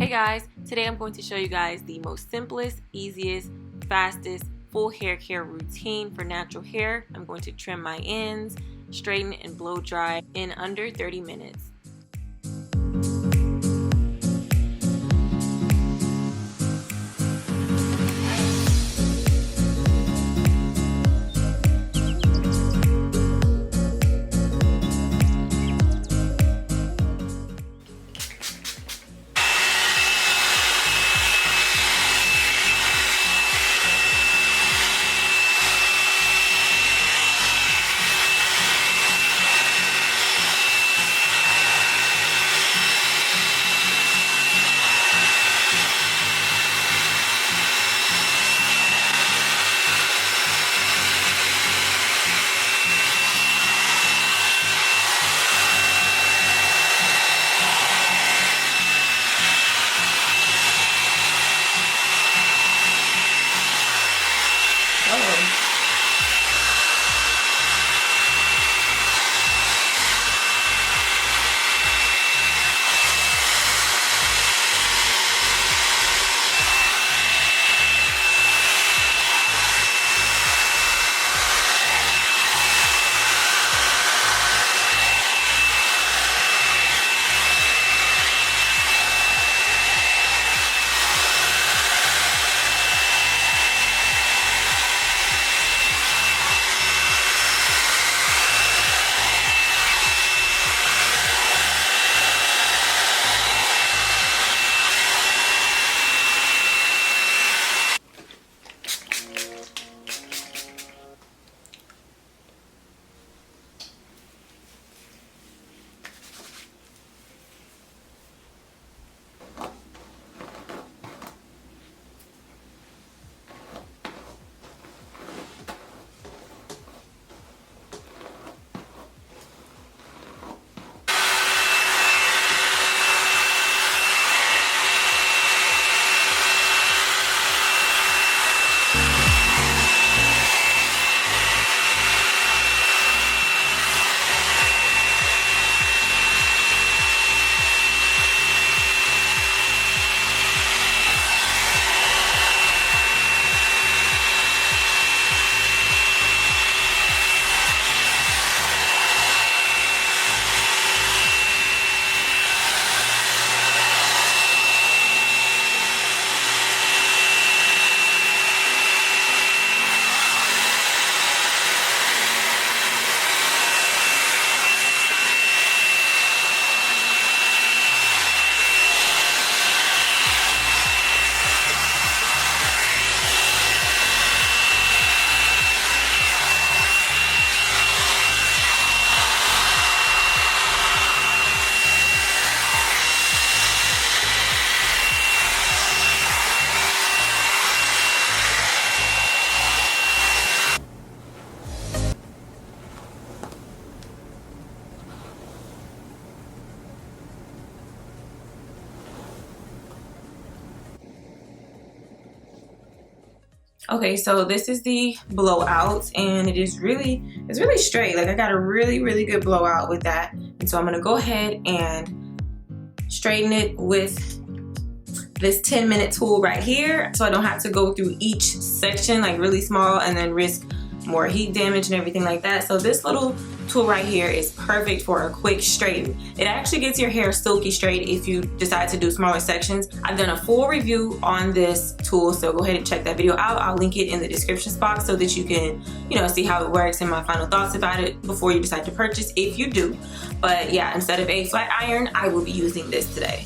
Hey guys, today I'm going to show you guys the most simplest, easiest, fastest full hair care routine for natural hair. I'm going to trim my ends, straighten and blow dry in under 30 minutes. Okay, so this is the blowout, and it's really straight. Like, I got a really good blowout with that. And so I'm gonna go ahead and straighten it with this 10-minute tool right here, so I don't have to go through each section like really small and then risk more heat damage and everything like that. So this little tool right here is perfect for a quick straighten. It actually gets your hair silky straight if you decide to do smaller sections. I've done a full review on this tool, so go ahead and check that video out. I'll link it in the description box so that you can, see how it works and my final thoughts about it before you decide to purchase, if you do. But yeah, instead of a flat iron, I will be using this today.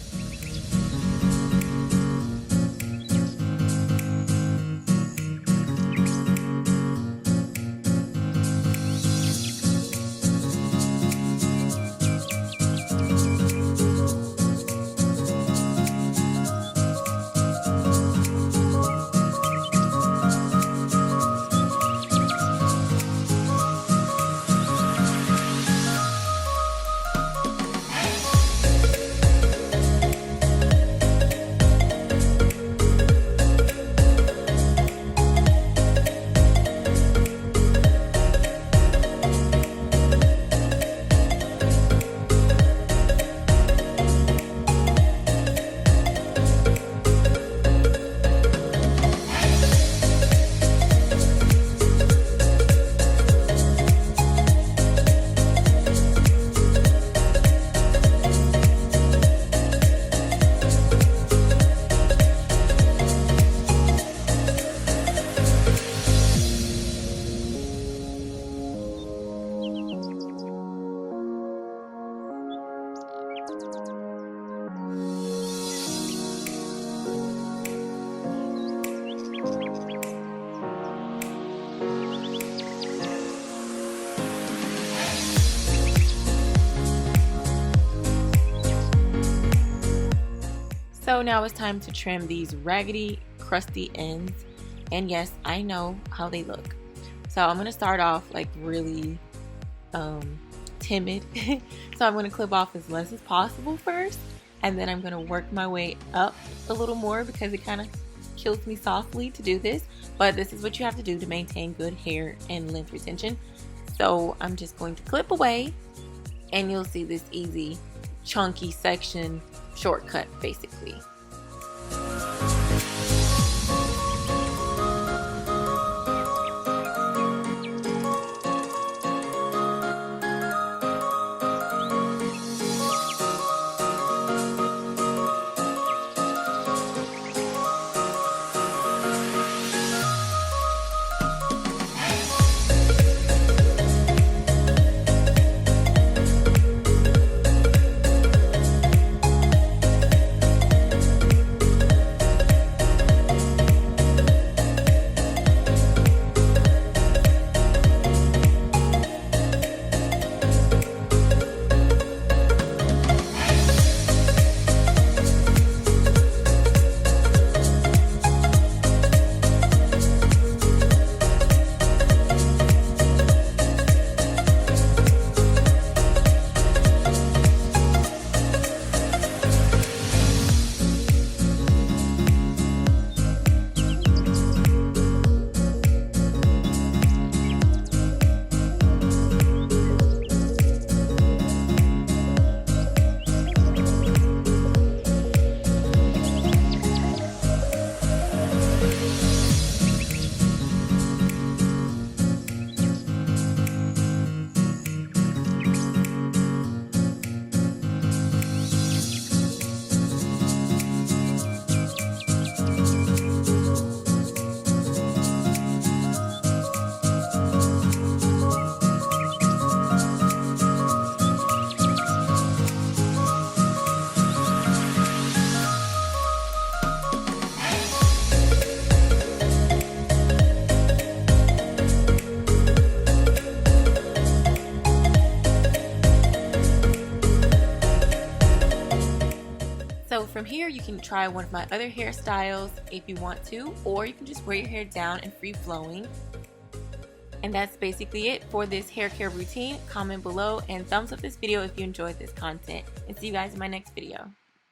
So now it's time to trim these raggedy, crusty ends. And yes, I know how they look. So I'm gonna start off like really timid. So I'm gonna clip off as less as possible first, and then I'm gonna work my way up a little more because it kind of kills me softly to do this. But this is what you have to do to maintain good hair and length retention. So I'm just going to clip away, and you'll see this easy, chunky section shortcut basically. So from here you can try one of my other hairstyles if you want to, or you can just wear your hair down and free flowing. And that's basically it for this hair care routine. Comment below and thumbs up this video if you enjoyed this content, and see you guys in my next video.